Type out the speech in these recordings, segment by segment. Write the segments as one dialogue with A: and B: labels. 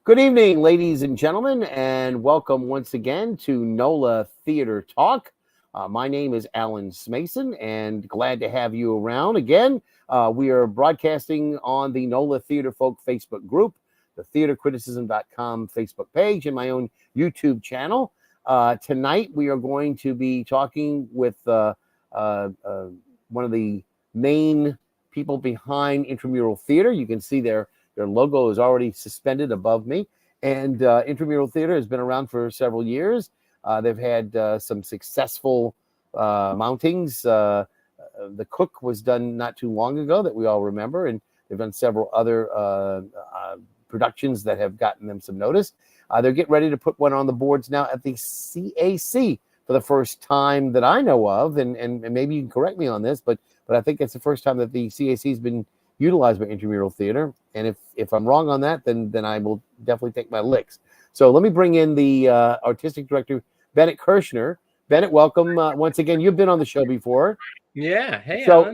A: Good evening, ladies and gentlemen, and welcome once again to NOLA Theater Talk. My name is Alan Smason, and glad to have you around again. We are broadcasting on the NOLA Theater Folk Facebook group, the theatercriticism.com Facebook page, and my own YouTube channel. Tonight, we are going to be talking with one of the main people behind Intramural Theater. You can see their logo is already suspended above me. And Intramural Theater has been around for several years. They've had some successful mountings. The Cook was done not too long ago that we all remember. And they've done several other productions that have gotten them some notice. They're getting ready to put one on the boards now at the CAC for the first time that I know of. And maybe you can correct me on this, but I think it's the first time that the CAC has been utilized by Intramural Theater, and if I'm wrong on that, then I will definitely take my licks. So let me bring in the artistic director, Bennett Kirschner. Bennett, welcome once again. You've been on the show before.
B: Yeah. Hey.
A: So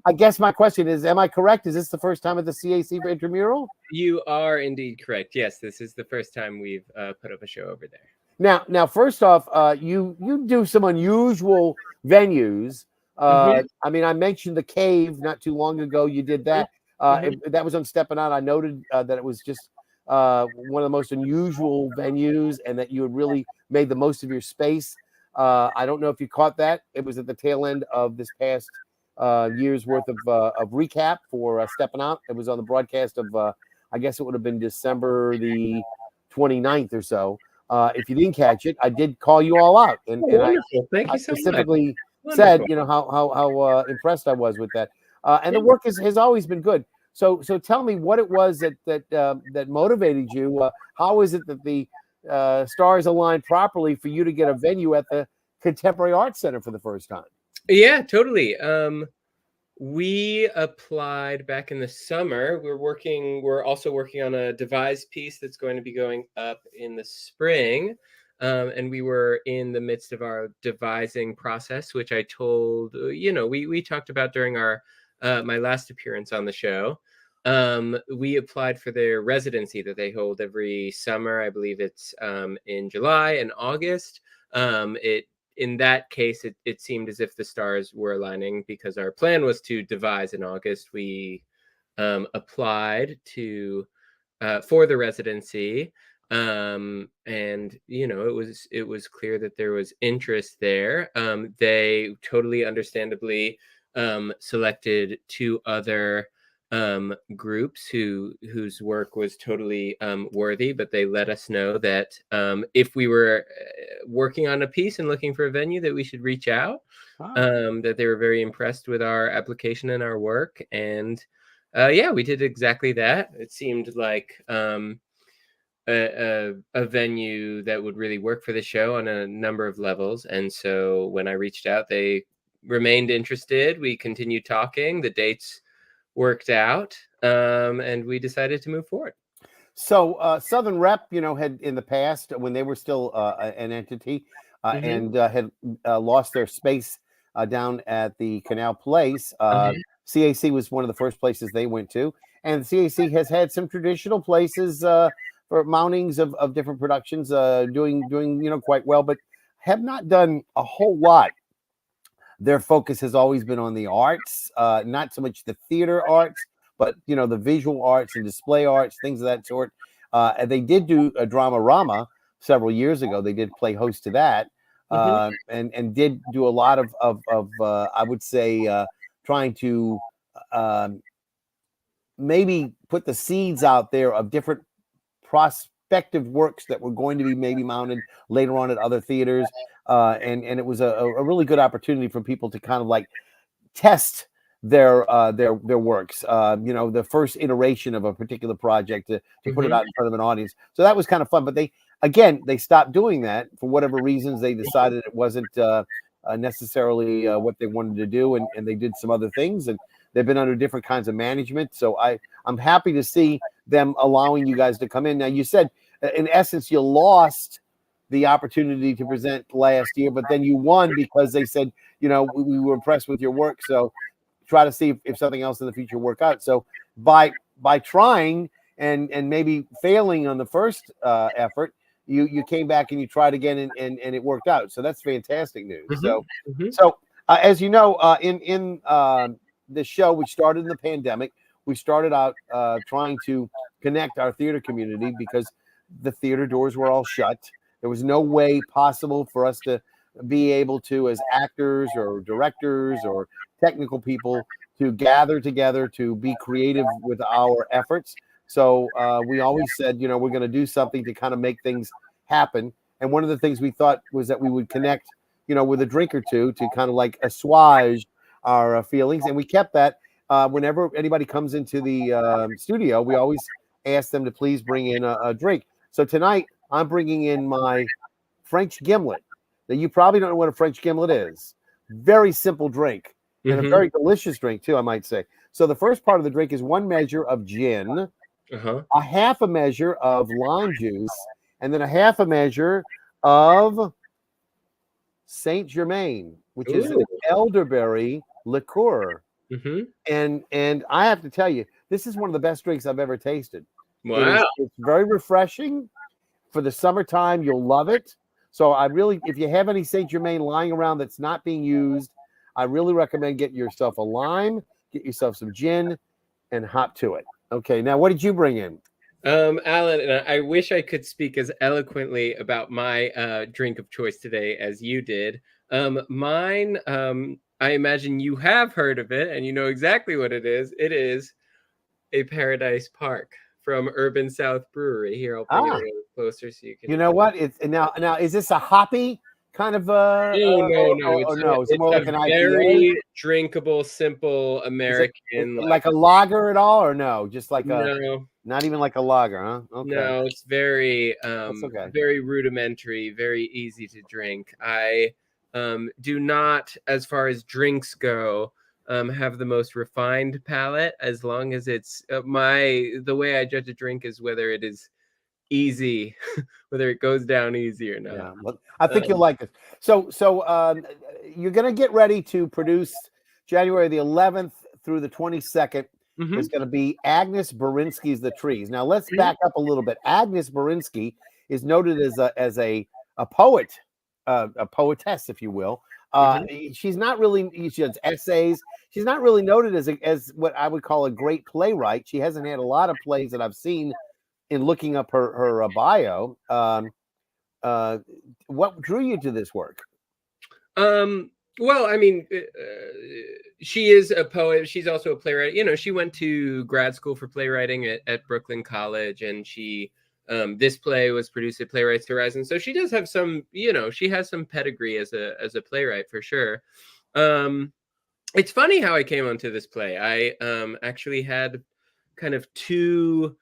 A: I guess my question is, am I correct? Is this the first time at the CAC for Intramural?
B: You are indeed correct. Yes, this is the first time we've put up a show over there.
A: Now, first off, you do some unusual venues. I mean, I mentioned the Cave not too long ago. You did that. That was on Stepping Out. I noted that it was just one of the most unusual venues, and that you had really made the most of your space. I don't know if you caught that. It was at the tail end of this past year's worth of recap for Stepping Out. It was on the broadcast of, I guess it would have been December the 29th or so. If you didn't catch it, I did call you all out, and
B: Thank you so
A: specifically
B: much.
A: Said, you know, how impressed I was with that, and the work has always been good. So tell me what it was that motivated you. How is it that the stars aligned properly for you to get a venue at the Contemporary Arts Center for the first time?
B: Yeah, totally. We applied back in the summer. We're also working on a devised piece that's going to be going up in the spring. And we were in the midst of our devising process, which I told, we talked about during our my last appearance on the show. We applied for their residency that they hold every summer. I believe it's in July and August. In that case, it seemed as if the stars were aligning because our plan was to devise in August. We applied for the residency. And it was clear that there was interest there. They totally understandably selected two other groups whose work was totally worthy, but they let us know that if we were working on a piece and looking for a venue, that we should reach out. That they were very impressed with our application and our work, and we did exactly that. It seemed like a venue that would really work for the show on a number of levels. And so when I reached out, they remained interested. We continued talking. The dates worked out, and we decided to move forward.
A: So Southern Rep, had in the past, when they were still an entity, and had lost their space down at the Canal Place, CAC was one of the first places they went to. And the CAC has had some traditional places for mountings of different productions, doing quite well, but have not done a whole lot. Their focus has always been on the arts, not so much the theater arts, but the visual arts and display arts, things of that sort. And they did do a Dramarama several years ago. They did play host to that, and did do a lot of I would say trying to maybe put the seeds out there of different prospective works that were going to be maybe mounted later on at other theaters, and it was a really good opportunity for people to kind of like test their works, the first iteration of a particular project to put it out in front of an audience. So that was kind of fun, but they stopped doing that for whatever reasons. They decided it wasn't necessarily what they wanted to do, and they did some other things, and they've been under different kinds of management. So I'm happy to see them allowing you guys to come in. Now, you said, in essence, you lost the opportunity to present last year, but then you won because they said, we were impressed with your work. So try to see if something else in the future work out. So by trying and maybe failing on the first effort, you came back and you tried again and it worked out. So that's fantastic news. So as you know, in the show, we started in the pandemic. We started out trying to connect our theater community because the theater doors were all shut. There was no way possible for us to be able to, as actors or directors or technical people, to gather together to be creative with our efforts. So we always said, we're going to do something to kind of make things happen. And one of the things we thought was that we would connect, with a drink or two to kind of like assuage our feelings. And we kept that. Whenever anybody comes into the studio, we always ask them to please bring in a drink. So tonight, I'm bringing in my French gimlet. Now, you probably don't know what a French gimlet is. Very simple drink and a very delicious drink, too, I might say. So the first part of the drink is 1 measure of gin, a half a measure of lime juice, and then a half a measure of Saint Germain, which is an elderberry liqueur. And I have to tell you, this is one of the best drinks I've ever tasted.
B: Wow.
A: It's very refreshing. For the summertime, you'll love it. So if you have any Saint Germain lying around that's not being used, I really recommend getting yourself a lime, get yourself some gin, and hop to it. Okay, now what did you bring in?
B: Alan, and I wish I could speak as eloquently about my drink of choice today as you did. Mine, I imagine you have heard of it and you know exactly what it is. It is a Paradise Park from Urban South Brewery. Here, I'll bring it a little closer so you can.
A: You know what? It's now. Is this a hoppy kind of?
B: No.
A: It's more like an
B: very drinkable, simple American,
A: like a lager at all, or no? Just like
B: no.
A: Not even like a lager, huh? Okay.
B: No, it's very
A: okay.
B: very rudimentary, very easy to drink. I do not, as far as drinks go, have the most refined palate. As long as it's the way I judge a drink is whether it is easy, whether it goes down easy or not.
A: Yeah, well, I think you'll like it. So you're gonna get ready to produce January the 11th through the 22nd. Is going to be Agnes Bornisky's The Trees. Now let's back up a little bit. Agnes Bornisky is noted as a poet, a poetess, if you will. She's not really. She has essays. She's not really noted as what I would call a great playwright. She hasn't had a lot of plays that I've seen in looking up her bio. What drew you to this work?
B: Well, I mean, she is a poet. She's also a playwright. She went to grad school for playwriting at Brooklyn College, and she this play was produced at Playwrights Horizon. So she does have some, she has some pedigree as a playwright for sure. It's funny how I came onto this play. I actually had kind of two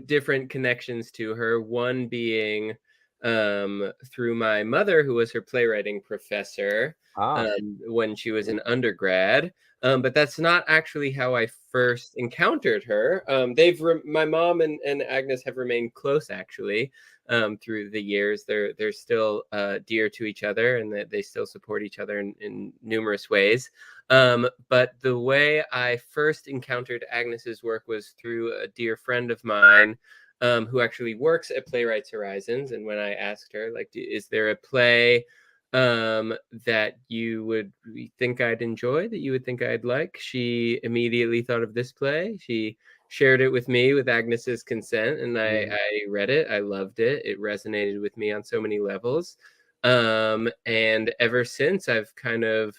B: different connections to her. One being through my mother, who was her playwriting professor when she was an undergrad. But that's not actually how I first encountered her. My mom and Agnes have remained close actually through the years. They're still dear to each other, and they still support each other in numerous ways. But the way I first encountered Agnes's work was through a dear friend of mine who actually works at Playwrights Horizons. And when I asked her, like, is there a play that you would think I'd enjoy, that you would think I'd like, she immediately thought of this play. She shared it with me with Agnes's consent, and I read it. I loved it. It resonated with me on so many levels. And ever since, I've kind of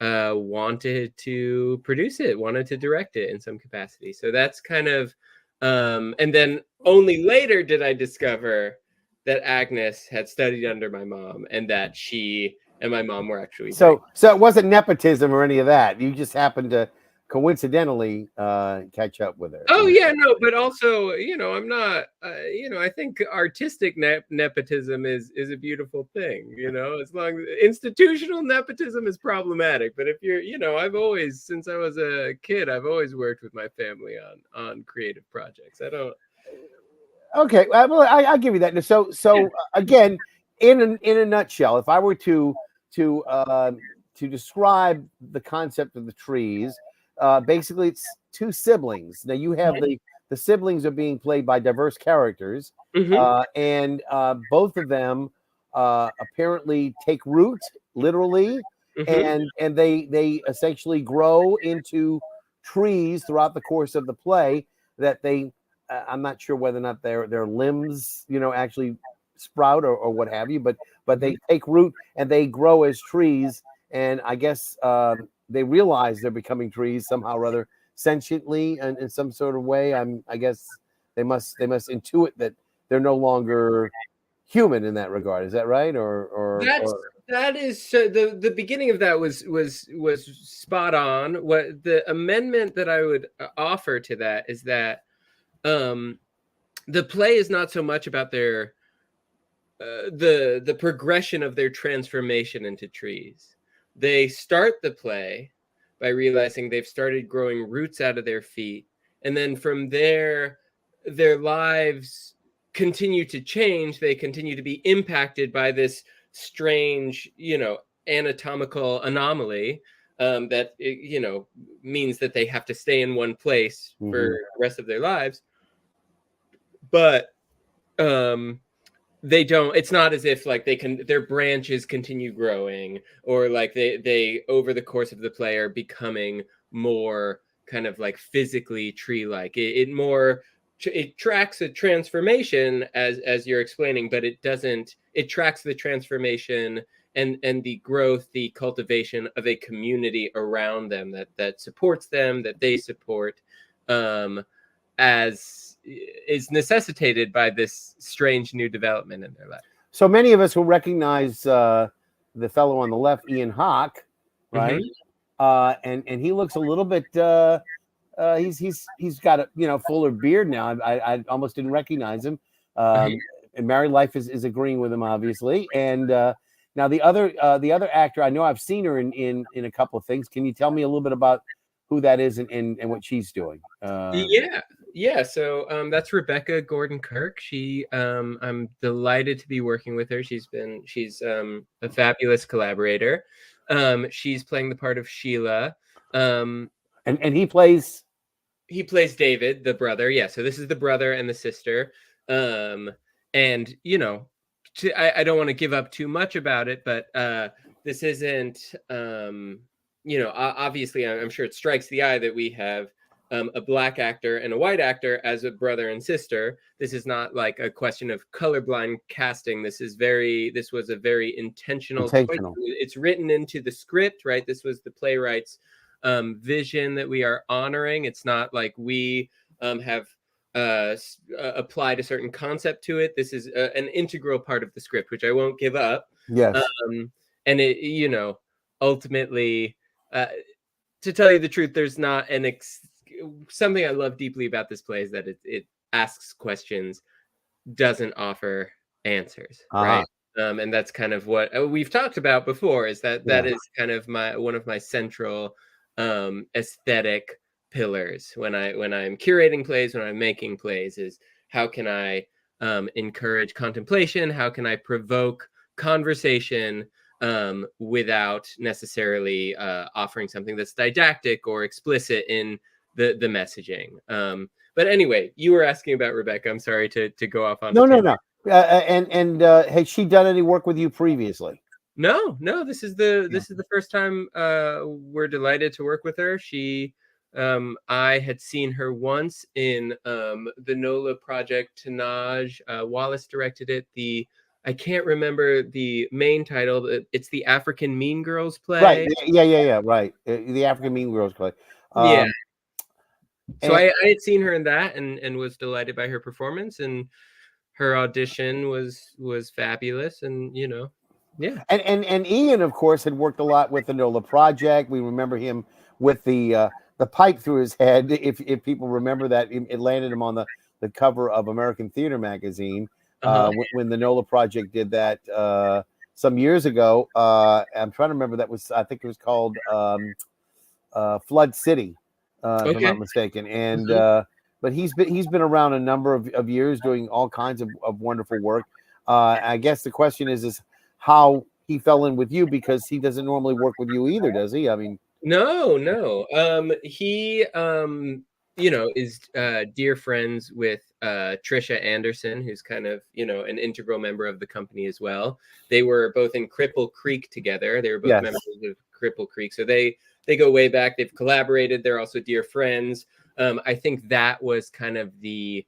B: wanted to produce it, wanted to direct it in some capacity. So that's kind of, and then only later did I discover that Agnes had studied under my mom, and that she and my mom were actually
A: so it wasn't nepotism or any of that. You just happened to coincidentally catch up with her.
B: Oh yeah, no, but also, I'm not, I think artistic nepotism is a beautiful thing, as long as institutional nepotism is problematic. But if you're, I've always, since I was a kid, I've always worked with my family on creative projects.
A: Okay, well, I give you that. So again, in a nutshell, if I were to describe the concept of The Trees, basically it's two siblings. Now you have the the siblings are being played by diverse characters, and both of them apparently take root literally, and they essentially grow into trees throughout the course of the play that they I'm not sure whether or not their limbs, actually sprout or what have you, but they take root and they grow as trees. And I guess they realize they're becoming trees somehow or other, sentiently and in some sort of way. I guess they must intuit that they're no longer human in that regard. Is that right?
B: That is the beginning of that was spot on. What the amendment that I would offer to that is that the play is not so much about their the progression of their transformation into trees. They start the play by realizing they've started growing roots out of their feet, and then from there their lives continue to change. They continue to be impacted by this strange, anatomical anomaly that means that they have to stay in one place for the rest of their lives. But they don't, it's not as if like their branches continue growing, or like they over the course of the play are becoming more kind of like physically tree-like. It tracks a transformation as you're explaining, but it tracks the transformation and the growth, the cultivation of a community around them that supports them, that they support, as is necessitated by this strange new development in their life.
A: So many of us will recognize the fellow on the left, Ian Hawke, right? And he looks a little bit he's got a fuller beard now. I almost didn't recognize him. And Married Life is agreeing with him, obviously. And now the other actor, I know I've seen her in a couple of things. Can you tell me a little bit about who that is and what she's doing?
B: Yeah. So that's Rebecca Gordon-Kirk. I'm delighted to be working with her. She's a fabulous collaborator. She's playing the part of Sheila.
A: And he plays
B: David, the brother. Yeah. So this is the brother and the sister. And I don't want to give up too much about it, but this isn't obviously I'm sure it strikes the eye that we have a black actor and a white actor as a brother and sister. This is not like a question of colorblind casting. This was a very intentional choice. It's written into the script, right? This was the playwright's vision that we are honoring. It's not like we have applied a certain concept to it. This is an integral part of the script, which I won't give up.
A: Yes.
B: And it, ultimately, to tell you the truth, there's not something I love deeply about this play is that it asks questions, doesn't offer answers, right? And that's kind of what we've talked about before, is that is kind of one of my central aesthetic pillars when I'm curating plays, when I'm making plays, is how can I encourage contemplation? How can I provoke conversation without necessarily offering something that's didactic or explicit in the messaging? But anyway, you were asking about Rebecca. I'm sorry to go off on
A: no. And has she done any work with you previously?
B: No. This is the first time. We're delighted to work with her. She, I had seen her once in the NOLA project. Tanaj Wallace directed it. I can't remember the main title. It's the African Mean Girls play.
A: Right. Yeah. Right. The African Mean Girls play.
B: Yeah. So I had seen her in that and was delighted by her performance, and her audition was fabulous. And yeah.
A: And Ian, of course, had worked a lot with the NOLA project. We remember him with the pipe through his head. If people remember that, it landed him on the cover of American Theater magazine. When the NOLA project did that some years ago. I'm trying to remember, I think it was called Flood City, if I'm not mistaken. And but he's been around a number of years doing all kinds of wonderful work. I guess the question is how he fell in with you, because he doesn't normally work with you either, does he? I mean,
B: no. He is dear friends with Trisha Anderson, who's kind of, an integral member of the company as well. They were both in Cripple Creek together. They were both
A: Yes.
B: members of Cripple Creek. So they go way back. They've collaborated. They're also dear friends. I think that was kind of the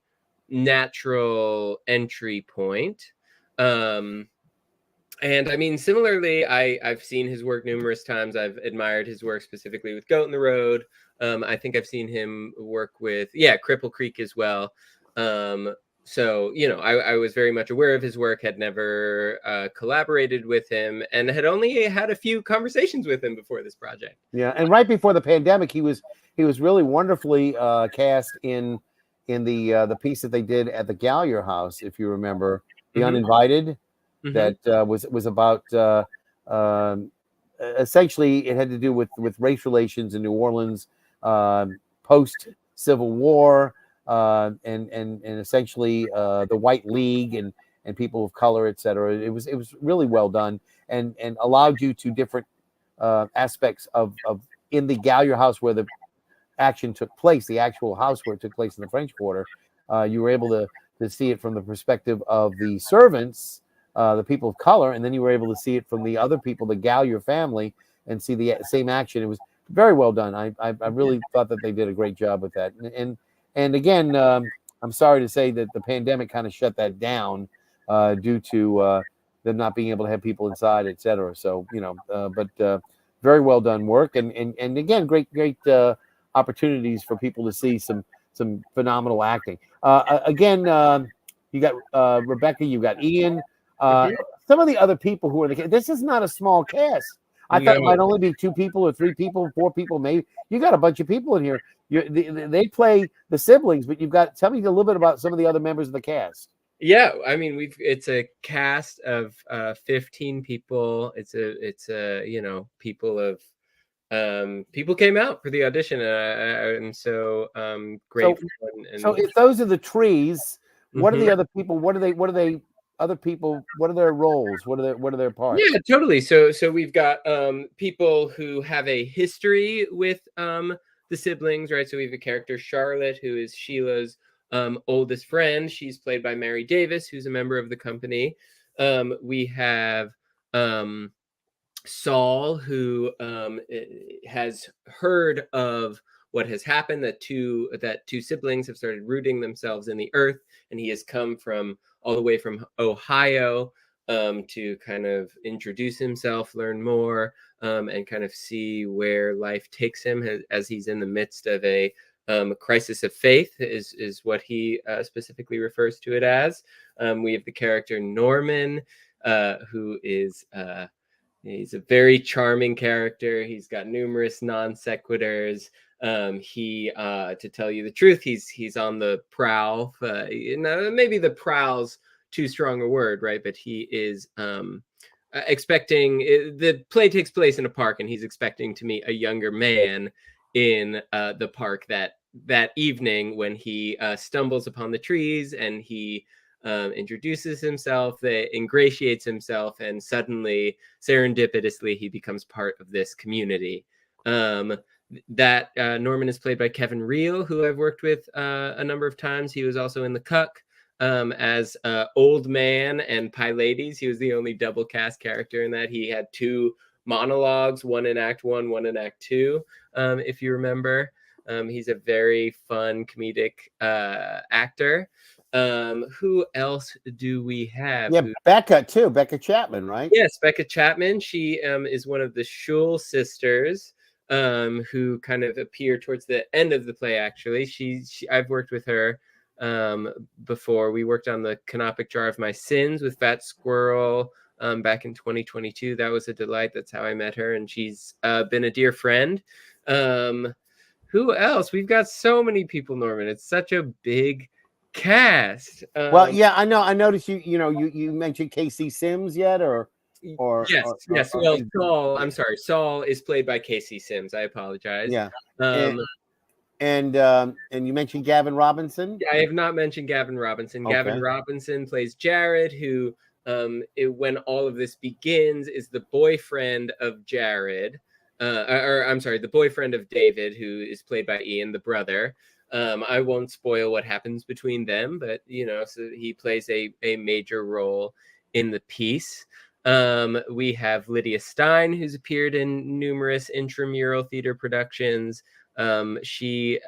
B: natural entry point. And I mean, similarly, I've seen his work numerous times. I've admired his work specifically with Goat in the Road. I think I've seen him work with, Cripple Creek as well. So, I was very much aware of his work, had never collaborated with him, and had only had a few conversations with him before this project.
A: Yeah, and right before the pandemic, he was really wonderfully cast in the piece that they did at the Gallier House, if you remember, The Uninvited. That was about essentially it had to do with race relations in New Orleans post Civil War, and essentially the White League and people of color, etc. It was really well done, and allowed you to different aspects of in the Gallier House where the action took place, the actual house where it took place in the French Quarter. You were able to see it from the perspective of the servants, the people of color, and then you were able to see it from the other people, the Gallier family, and see the same action. It was very well done. I really thought that they did a great job with that. And again, I'm sorry to say that the pandemic kind of shut that down due to them not being able to have people inside, et cetera. So, but very well done work. And again, great opportunities for people to see some phenomenal acting. Again, you got Rebecca, you got Ian. Some of the other people who are in the cast. This is not a small cast. I thought it might only be 2 people or 3 people, 4 people, maybe. You got a bunch of people in here. They play the siblings, but you've got. Tell me a little bit about some of the other members of the cast.
B: Yeah, I mean, it's a cast of 15 people. It's a people of people came out for the audition, and so great.
A: So if those are the trees, what are the other people? What are they? Other people, what are their roles? What are their parts?
B: Yeah, totally. So we've got people who have a history with the siblings, right? So we have a character, Charlotte, who is Sheila's oldest friend. She's played by Mary Davis, who's a member of the company. We have Saul, who has heard of what has happened, that two siblings have started rooting themselves in the earth, and he has come from all the way from Ohio to kind of introduce himself, learn more, and kind of see where life takes him as he's in the midst of a crisis of faith, is what he specifically refers to it as. We have the character Norman, who is he's a very charming character. He's got numerous non sequiturs. To tell you the truth, he's on the prowl. Maybe the prowl's too strong a word, right? But he is expecting. The play takes place in a park, and he's expecting to meet a younger man in the park that evening, when he stumbles upon the trees, and he introduces himself, ingratiates himself, and suddenly, serendipitously, he becomes part of this community. That Norman is played by Kevin Reel, who I've worked with a number of times. He was also in The Cuck as Old Man and Pylades. He was the only double cast character in that. He had 2 monologues, one in Act 1, one in Act 2, if you remember. He's a very fun comedic actor. Who else do we have?
A: Yeah, Becca too. Becca Chapman, right?
B: Yes, Becca Chapman. She is one of the Schul sisters, who kind of appear towards the end of the play. Actually, I've worked with her before. We worked on the Canopic Jar of My Sins with Fat Squirrel back in 2022. That was a delight. That's how I met her, and she's been a dear friend. Who else? We've got so many people, Norman. It's such a big cast.
A: Well, yeah, I know. I noticed you mentioned Casey Sims yet, or
B: yes. Well, Saul. I'm sorry. Saul is played by Casey Sims. I apologize.
A: Yeah. And you mentioned Gavin Robinson.
B: I have not mentioned Gavin Robinson. Okay. Gavin Robinson plays Jared, who, when all of this begins, is the boyfriend of Jared. The boyfriend of David, who is played by Ian, the brother. I won't spoil what happens between them, but so he plays a major role in the piece. We have Lydia Stein, who's appeared in numerous intramural theater productions. She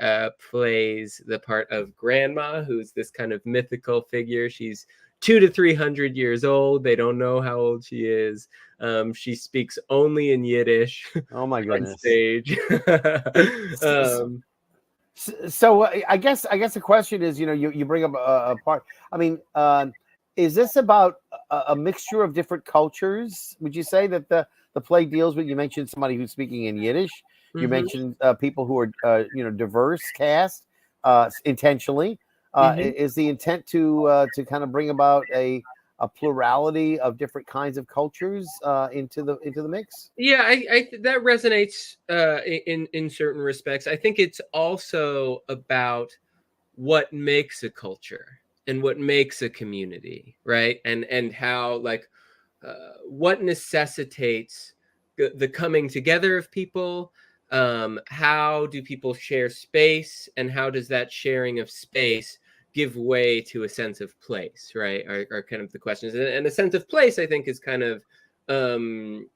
B: plays the part of Grandma, who's this kind of mythical figure. She's 200 to 300 years old. They don't know how old she is. She speaks only in Yiddish.
A: Oh my
B: on
A: goodness.
B: stage.
A: So I guess the question is, you bring up a part. I mean, is this about a mixture of different cultures? Would you say that the play deals with? You mentioned somebody who's speaking in Yiddish. You mentioned people who are diverse cast intentionally. Is the intent to kind of bring about a plurality of different kinds of cultures into the mix?
B: Yeah, I that resonates in certain respects. I think it's also about what makes a culture and what makes a community, right? And how, like, what necessitates the coming together of people. How do people share space, and how does that sharing of space give way to a sense of place, right? Are kind of the questions. And a sense of place, I think, is kind of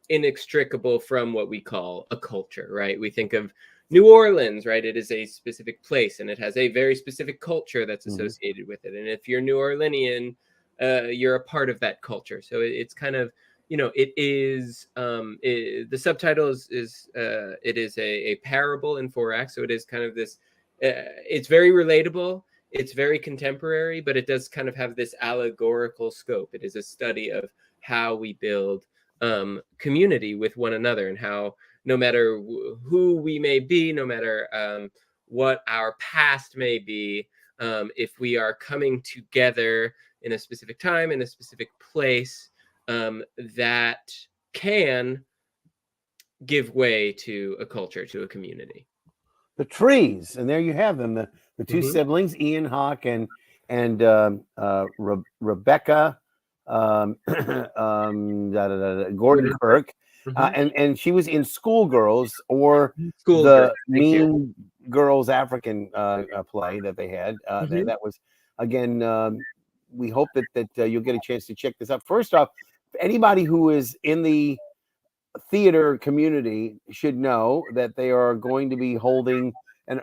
B: inextricable from what we call a culture, right? We think of New Orleans, right? It is a specific place, and it has a very specific culture that's associated with it. And if you're New Orleanian, you're a part of that culture. So it's kind of, it is the subtitle is it is a parable in 4 acts. So it is kind of this. It's very relatable. It's very contemporary, but it does kind of have this allegorical scope. It is a study of how we build community with one another, and how, no matter who we may be, no matter what our past may be, if we are coming together in a specific time, in a specific place, that can give way to a culture, to a community.
A: The trees, and there you have them, the two siblings, Ian Hawke and Rebecca Gordon Kirk, and she was in Schoolgirls, or the Mean Girls African play that they had. That was, again, we hope that you'll get a chance to check this out. First off, anybody who is in the theater community should know that they are going to be holding an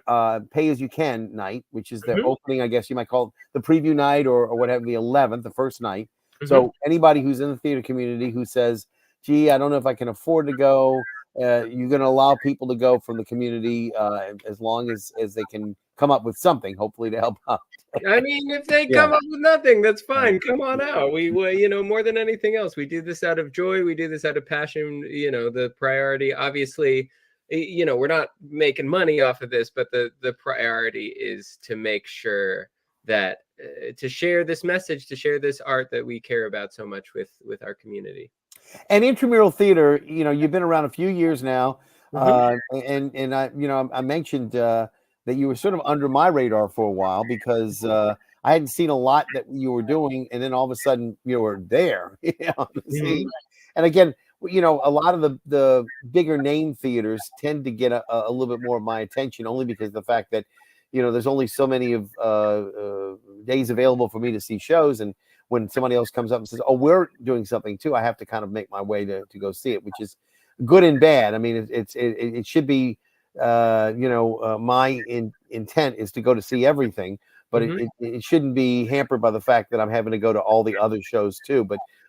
A: pay as you can night, which is the opening, I guess you might call it the preview night, or whatever, the 11th, the first night. So anybody who's in the theater community who says, gee, I don't know if I can afford to go, you're going to allow people to go from the community as long as they can come up with something, hopefully, to help out.
B: I mean, if they come up with nothing, that's fine. Come on out. We more than anything else, we do this out of joy. We do this out of passion. The priority, obviously, we're not making money off of this, but the priority is to make sure that to share this message, to share this art that we care about so much with our community.
A: And Intramural Theater, you've been around a few years now, and I mentioned that you were sort of under my radar for a while, because I hadn't seen a lot that you were doing, and then all of a sudden you were there. And again, a lot of the bigger name theaters tend to get a little bit more of my attention, only because of the fact that there's only so many of days available for me to see shows, and when somebody else comes up and says, oh, we're doing something too, I have to kind of make my way to go see it, which is good and bad. I mean, it should be, my intent is to go to see everything, but it shouldn't be hampered by the fact that I'm having to go to all the other shows too.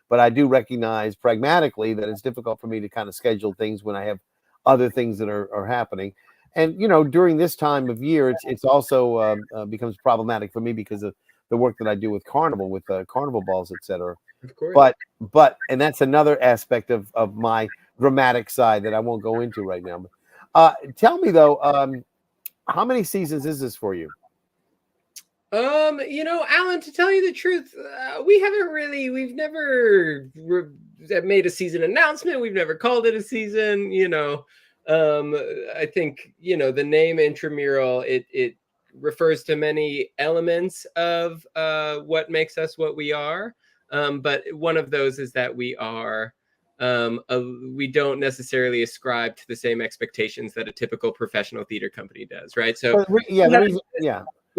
A: But I do recognize pragmatically that it's difficult for me to kind of schedule things when I have other things that are happening. And, during this time of year, it's also becomes problematic for me because of the work that I do with Carnival, with carnival balls, etc.
B: Of course.
A: But and that's another aspect of my dramatic side that I won't go into right now. Tell me though, how many seasons is this for you?
B: Alan, to tell you the truth, we've never made a season announcement. We've never called it a season. I think, the name Intramural, it refers to many elements of what makes us what we are. But one of those is that we are we don't necessarily ascribe to the same expectations that a typical professional theater company does, right? So
A: But
B: we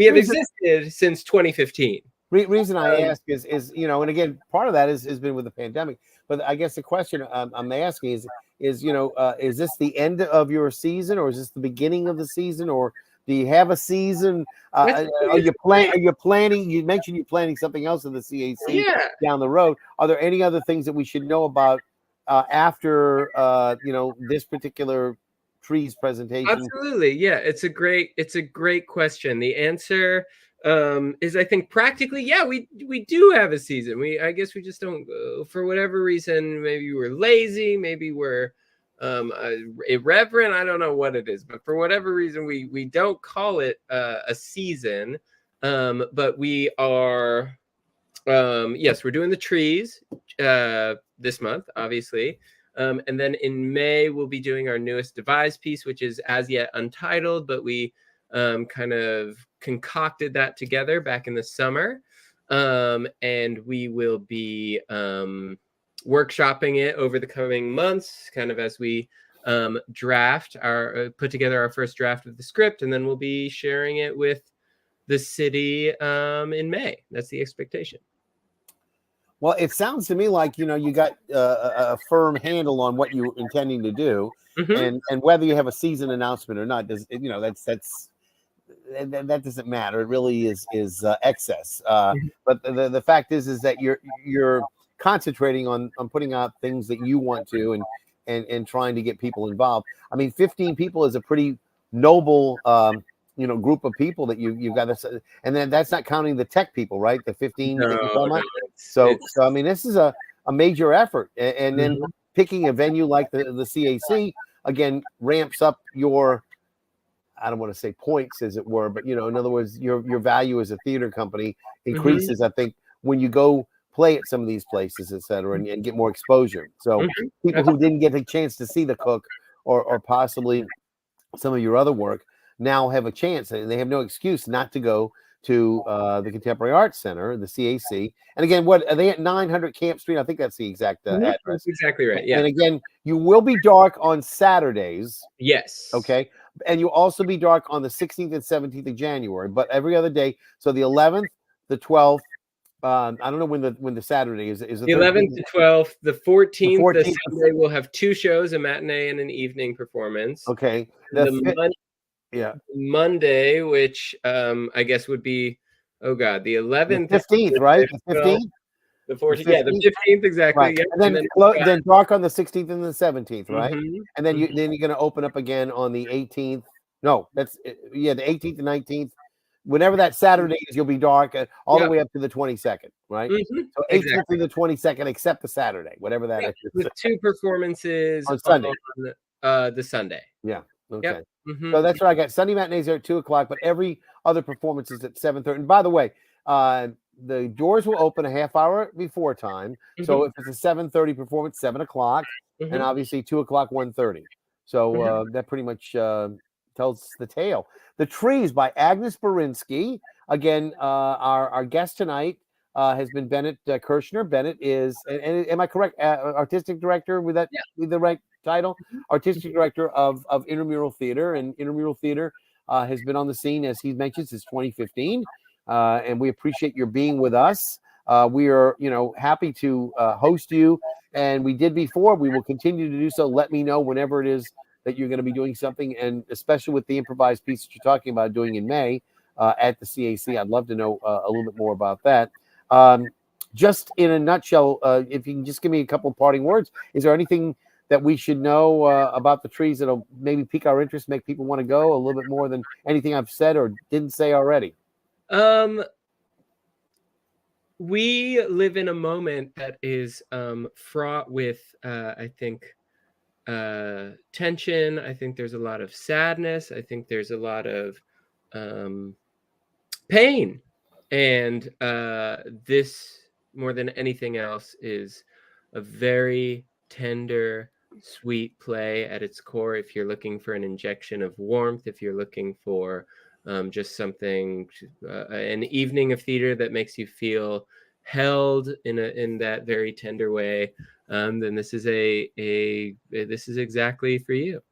B: have existed since 2015.
A: Reason I ask is and again, part of that has been with the pandemic. But I guess the question I'm asking is is this the end of your season, or is this the beginning of the season, or do you have a season? Are you planning? You mentioned you're planning something else in the CAC down the road. Are there any other things that we should know about after this particular trees presentation?
B: Absolutely, yeah. It's a great question. The answer is, I think, practically, yeah, we do have a season. I guess we just don't for whatever reason. Maybe we're lazy, maybe we're irreverent. I don't know what it is, but for whatever reason, we don't call it a season. But we are yes, we're doing the trees this month, obviously. And then in May, we'll be doing our newest devised piece, which is as yet untitled, but we kind of concocted that together back in the summer. And we will be workshopping it over the coming months, kind of as we put together our first draft of the script, and then we'll be sharing it with the city in May. That's the expectation.
A: Well, it sounds to me like you got a firm handle on what you're intending to do, and whether you have a season announcement or not does that doesn't matter. It really is excess. But the fact is that you're concentrating on putting out things that you want to and trying to get people involved. I mean, 15 people is a pretty noble group of people that you've got to, and then that's not counting the tech people, right? The 15 that you're talking about. So I mean, this is a major effort, and then picking a venue like the CAC again ramps up your, I don't want to say points as it were, but in other words, your value as a theater company increases. I think when you go play at some of these places, et cetera, and get more exposure. So people who didn't get a chance to see The Cook or possibly some of your other work now have a chance, and they have no excuse not to go to the Contemporary Arts Center, the CAC. And again, what are they at 900 Camp Street? I think that's the exact address.
B: That's exactly right. Yeah.
A: And again, you will be dark on Saturdays.
B: Yes.
A: Okay. And you'll also be dark on the 16th and 17th of January, but every other day. So the 11th, the 12th. I don't know when the Saturday is. Is it
B: the 11th to 12th, the 14th, the Sunday we'll have two shows, a matinee and an evening performance.
A: Okay.
B: Monday, which I guess would be, the 11th,
A: the 15th, right? The 15th,
B: the 14th, the 15th, exactly.
A: Right.
B: Yeah.
A: And then dark on the 16th and the 17th, right? And then you're going to open up again on the 18th. No, that's the 18th and 19th. Whenever that Saturday is, you'll be dark all the way up to the 22nd, right? So 18th to the 22nd, except the Saturday, whatever that is.
B: With two performances
A: on Sunday,
B: on the Sunday.
A: Yeah. Okay. So that's what I got. Sunday matinees are at 2:00, but every other performance is at 7:30. And by the way, the doors will open a half hour before time. So if it's a 7:30 performance, 7:00, and obviously 2:00, 1:30. So that pretty much tells the tale. The Trees by Agnes Bornisky. Again, our guest tonight has been Bennett Kirschner. Bennett is, and am I correct? Artistic director with the right title? Artistic director of Intramural Theater, and Intramural Theater has been on the scene, as he mentioned, since 2015. And we appreciate your being with us. We are, happy to host you, and we did before. We will continue to do so. Let me know whenever it is that you're going to be doing something, and especially with the improvised piece that you're talking about doing in May at the CAC. I'd love to know a little bit more about that. Just in a nutshell, if you can just give me a couple of parting words, is there anything that we should know about the Trees that'll maybe pique our interest, make people want to go a little bit more than anything I've said or didn't say already?
B: We live in a moment that is fraught with, I think, tension. I think there's a lot of sadness. I think there's a lot of pain. And this, more than anything else, is a very tender, sweet play at its core. If you're looking for an injection of warmth, if you're looking for just something, an evening of theater that makes you feel held in that very tender way, then this is this is exactly for you.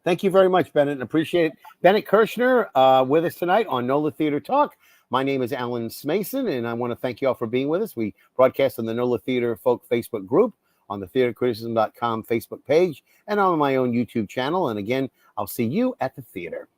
A: Thank you very much, Bennett, and appreciate it. Bennett Kirschner with us tonight on NOLA Theater Talk. My name is Alan Smason, and I want to thank you all for being with us. We broadcast on the NOLA Theater Folk Facebook group, on the theatercriticism.com Facebook page, and on my own YouTube channel. And again, I'll see you at the theater.